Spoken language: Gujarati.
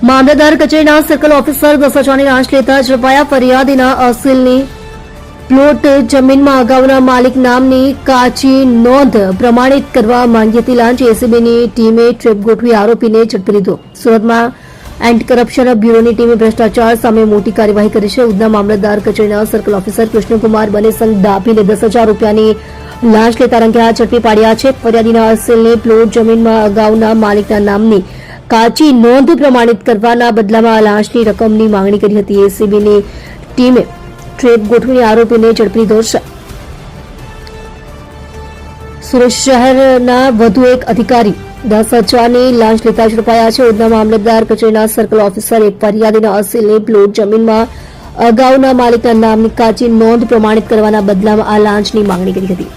મામલતદાર કચેરીના સર્કલ ઓફિસર 10,000ની લાંચ લેતા ઝડપાયા. ફરિયાદીના અસીલની પ્લોટ જમીનમાં અગાઉના માલિક નામની કાચી નોંધ પ્રમાણિત કરવા માંગી હતી. લાંચ એસીબીની ટીમે ટ્રેપ ગોઠવી આરોપીને ઝડપી લીધો. સુરતમાં એન્ટી કરપ્શન બ્યુરોની ટીમે ભ્રષ્ટાચાર સામે મોટી કાર્યવાહી કરી છે. ઉધના મામલતદાર કચેરીના સર્કલ ઓફિસર કૃષ્ણકુમાર બનેસંગ દાભીને 10,000 રૂપિયાની લાંચ લેતા રંગે હાથ ઝડપી પાડ્યા છે. ફરિયાદીના અસીલની પ્લોટ જમીનમાં અગાઉના માલિકના નામની કાચી નોંધ પ્રમાણિત કરવાના બદલામાં આ લાંચની રકમની માંગણી કરી હતી. એસીબીની ટીમે ટ્રેપ ગોઠવીને આરોપીને ઝડપી લીધો છે. સુરત શહેરના વધુ એક અધિકારી 10,000ની લાંચ લેતા ઝડપાયા છે. ઉધના મામલતદાર કચેરીના સર્કલ ઓફિસર એક ફરિયાદીના અસીલની પ્લોટ જમીનમાં અગાઉના માલિકના નામની કાચી નોંધ પ્રમાણિત કરવાના બદલામાં આ લાંચની માંગણી કરી હતી.